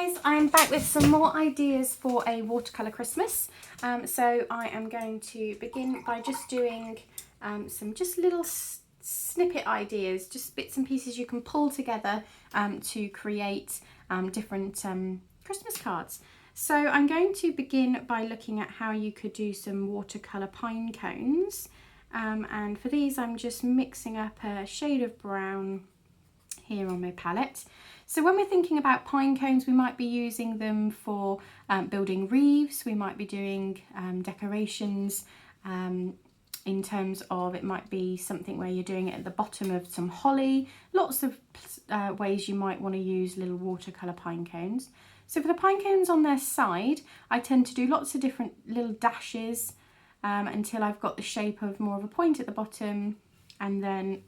guys, I'm back with some more ideas for a watercolour Christmas. So I am going to begin by just doing some just little snippet ideas, just bits and pieces you can pull together to create different Christmas cards. So I'm going to begin by looking at how you could do some watercolour pine cones. And for these I'm just mixing up a shade of brown here on my palette. So when we're thinking about pine cones, we might be using them for building wreaths, we might be doing decorations in terms of, it might be something where you're doing it at the bottom of some holly, lots of ways you might want to use little watercolour pine cones. So for the pine cones on their side, I tend to do lots of different little dashes until I've got the shape of more of a point at the bottom and then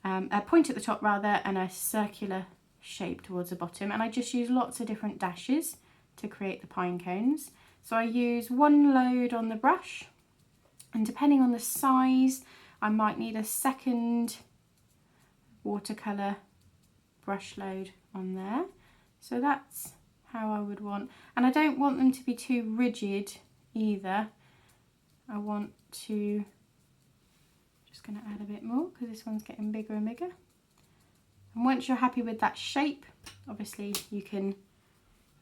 a point at the top rather, and a circular shape towards the bottom, and I just use lots of different dashes to create the pine cones. So I use one load on the brush, and depending on the size I might need a second watercolour brush load on there. So that's how I would want, and I don't want them to be too rigid either. I want to going to add a bit more because this one's getting bigger and bigger. And once you're happy with that shape, obviously you can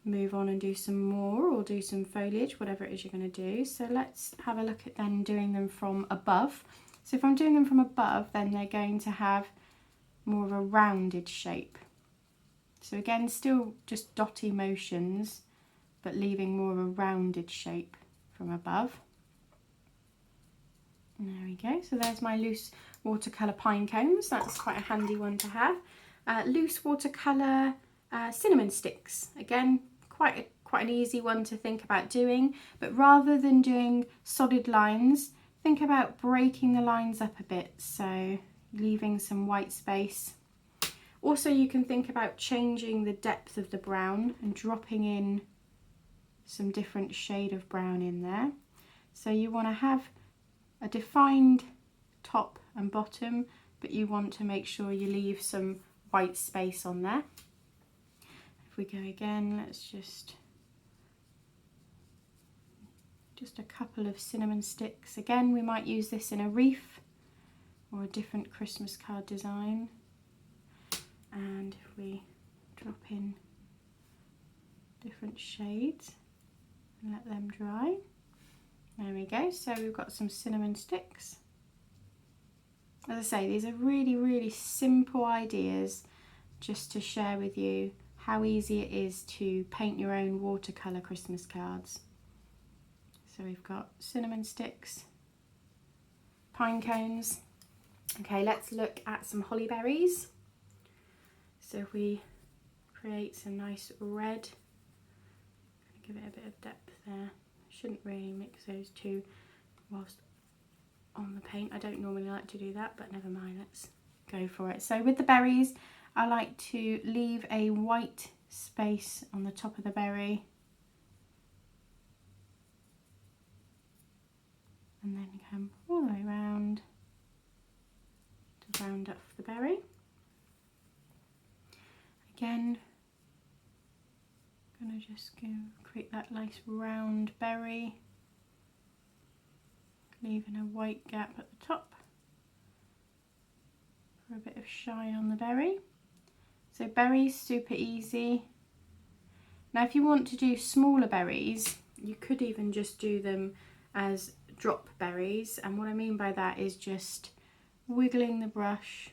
move on and do some more or do some foliage, whatever it is you're going to do. So let's have a look at then doing them from above. So if I'm doing them from above, then they're going to have more of a rounded shape. So again, still just dotty motions, but leaving more of a rounded shape from above. There we go, so there's my loose watercolour pine cones. That's quite a handy one to have. Loose watercolour cinnamon sticks. Again, quite an easy one to think about doing, but rather than doing solid lines, think about breaking the lines up a bit, so leaving some white space. Also, you can think about changing the depth of the brown and dropping in some different shade of brown in there. So you want to have a defined top and bottom, but you want to make sure you leave some white space on there. If we go again, let's just a couple of cinnamon sticks. Again, we might use this in a wreath or a different Christmas card design. And if we drop in different shades and let them dry. There we go, so we've got some cinnamon sticks. As I say, these are really simple ideas just to share with you how easy it is to paint your own watercolour Christmas cards. So we've got cinnamon sticks, pine cones. Okay, let's look at some holly berries. So if we create some nice red, give it a bit of depth there. Shouldn't really mix those two whilst on the paint. I don't normally like to do that, but never mind, let's go for it. So with the berries, I like to leave a white space on the top of the berry and then come all the way around to round up the berry. Again, I'm going to just create that nice round berry, leaving a white gap at the top for a bit of shine on the berry. So berries, super easy. Now if you want to do smaller berries, you could even just do them as drop berries, and what I mean by that is just wiggling the brush.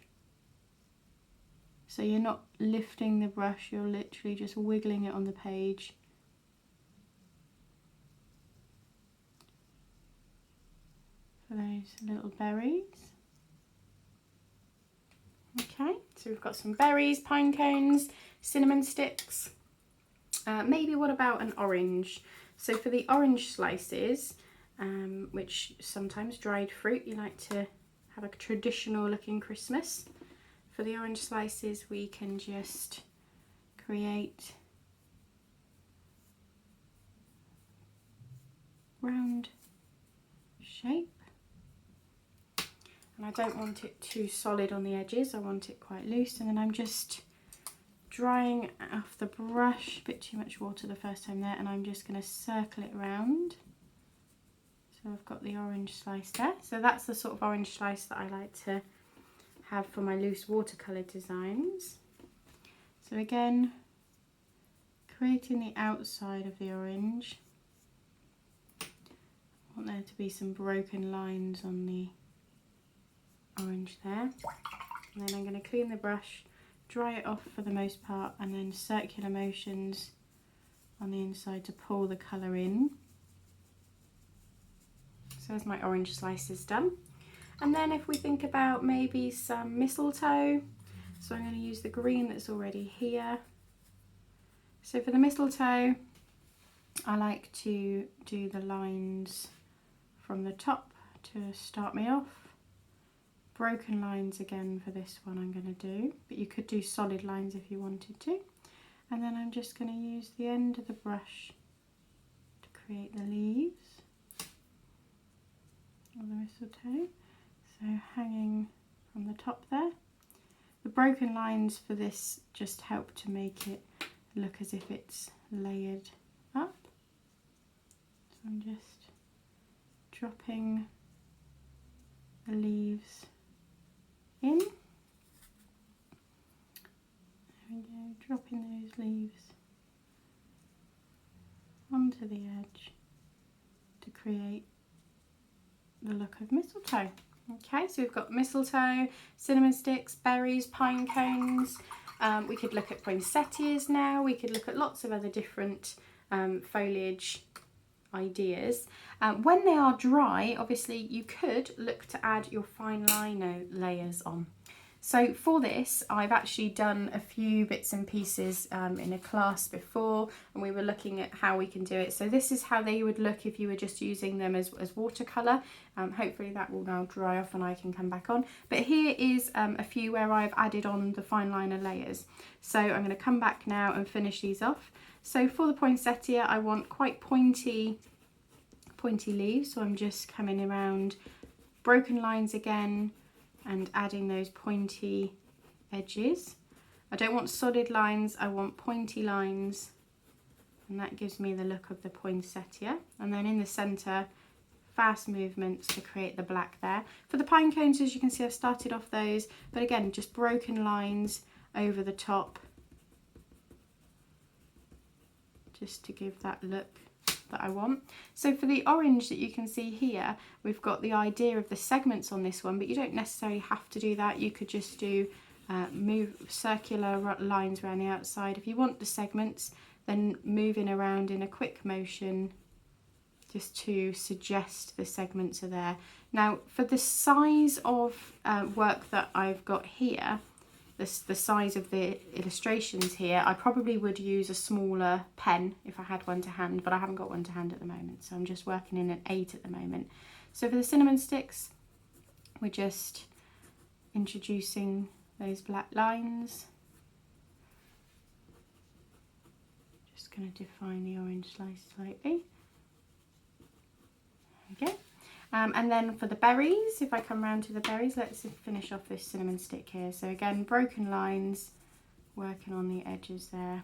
So you're not lifting the brush, you're literally just wiggling it on the page. For those little berries. Okay, so we've got some berries, pine cones, cinnamon sticks. Maybe what about an orange? So for the orange slices, which sometimes dried fruit, you like to have a traditional looking Christmas. For the orange slices, we can just create round shape. And I don't want it too solid on the edges, I want it quite loose, and then I'm just drying off the brush, a bit too much water the first time there, and I'm just going to circle it around. So I've got the orange slice there. So that's the sort of orange slice that I like to have for my loose watercolour designs. So again, creating the outside of the orange. I want there to be some broken lines on the orange there. And then I'm going to clean the brush, dry it off for the most part, and then circular motions on the inside to pull the colour in. So there's my orange slices done. And then if we think about maybe some mistletoe, so I'm going to use the green that's already here. So for the mistletoe, I like to do the lines from the top to start me off. Broken lines again for this one I'm going to do, but you could do solid lines if you wanted to. And then I'm just going to use the end of the brush to create the leaves of the mistletoe. So hanging from the top there. The broken lines for this just help to make it look as if it's layered up. So I'm just dropping the leaves in. There we go, dropping those leaves onto the edge to create the look of mistletoe. Okay, so we've got mistletoe, cinnamon sticks, berries, pine cones. We could look at poinsettias now. We could look at lots of other different foliage ideas. When they are dry, obviously you could look to add your fine lino layers on. So for this, I've actually done a few bits and pieces in a class before, and we were looking at how we can do it. So this is how they would look if you were just using them as watercolour. Hopefully that will now dry off and I can come back on. But here is a few where I've added on the fine liner layers. So I'm going to come back now and finish these off. So for the poinsettia, I want quite pointy leaves. So I'm just coming around, broken lines again, and adding those pointy edges. I don't want solid lines, I want pointy lines, and that gives me the look of the poinsettia. And then in the centre, fast movements to create the black there. For the pine cones, as you can see, I've started off those, but again, just broken lines over the top, just to give that look that I want. So for the orange that you can see here, we've got the idea of the segments on this one, but you don't necessarily have to do that. You could just do move circular lines around the outside. If you want the segments, then moving around in a quick motion just to suggest the segments are there. Now for the size of work that I've got here, the size of the illustrations here, I probably would use a smaller pen if I had one to hand, but I haven't got one to hand at the moment, so I'm just working in an 8 at the moment. So for the cinnamon sticks, we're just introducing those black lines. Just going to define the orange slice slightly. There we go. And then for the berries, if I come round to the berries, let's finish off this cinnamon stick here. So again, broken lines, working on the edges there.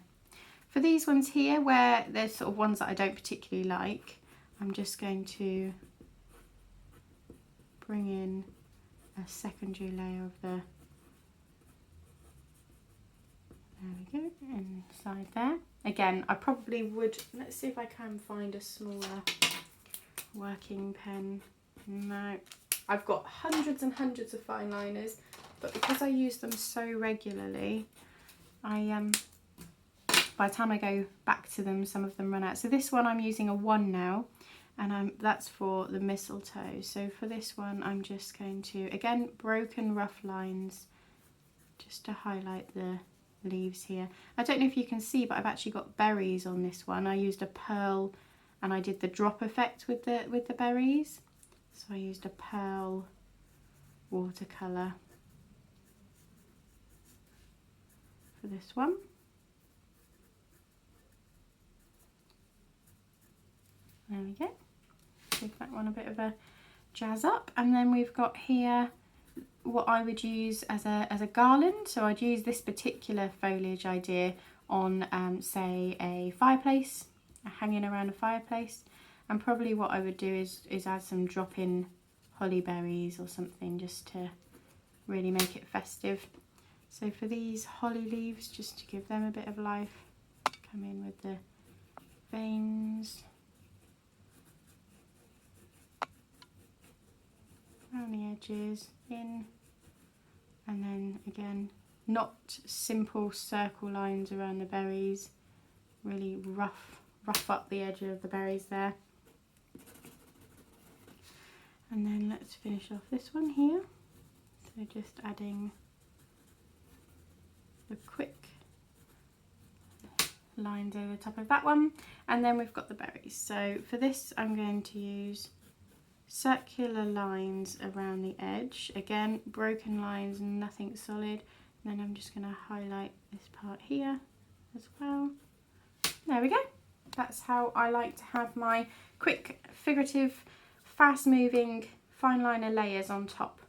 For these ones here, where there's sort of ones that I don't particularly like, I'm just going to bring in a secondary layer of the, there we go, inside there. Again, I probably would, let's see if I can find a smaller working pen. No, I've got hundreds and hundreds of fine liners, but because I use them so regularly, by the time I go back to them, some of them run out. So this one I'm using a 1 now, and that's for the mistletoe. So for this one, I'm just going to, again, broken rough lines, just to highlight the leaves here. I don't know if you can see, but I've actually got berries on this one. I used a pearl, and I did the drop effect with the berries. So I used a pearl watercolour for this one. There we go. Give that one a bit of a jazz up. And then we've got here what I would use as a garland. So I'd use this particular foliage idea on say a fireplace, hanging around a fireplace, and probably what I would do is add some drop-in holly berries or something just to really make it festive. So for these holly leaves, just to give them a bit of life, come in with the veins around the edges, in, and then again, not simple circle lines around the berries, really rough up the edge of the berries there. And then let's finish off this one here. So just adding the quick lines over the top of that one, and then we've got the berries. So for this I'm going to use circular lines around the edge, again broken lines, nothing solid, and then I'm just going to highlight this part here as well. There we go. That's how I like to have my quick, figurative, fast moving fine liner layers on top.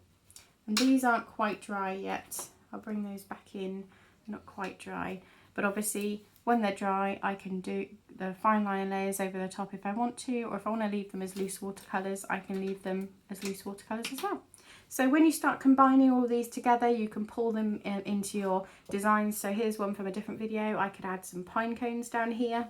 And these aren't quite dry yet. I'll bring those back in. They're not quite dry, but obviously when they're dry I can do the fine liner layers over the top if I want to, or if I want to leave them as loose watercolours I can leave them as loose watercolours as well. So when you start combining all these together you can pull them into your designs. So here's one from a different video. I could add some pine cones down here.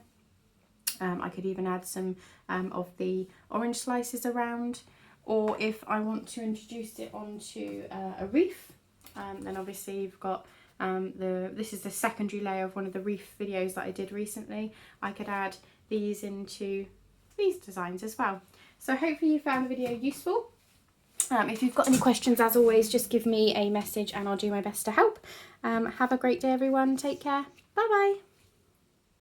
I could even add some of the orange slices around, or if I want to introduce it onto a wreath, then obviously you've got this is the secondary layer of one of the wreath videos that I did recently. I could add these into these designs as well. So hopefully you found the video useful. If you've got any questions, as always, just give me a message and I'll do my best to help. Have a great day everyone. Take care. Bye bye.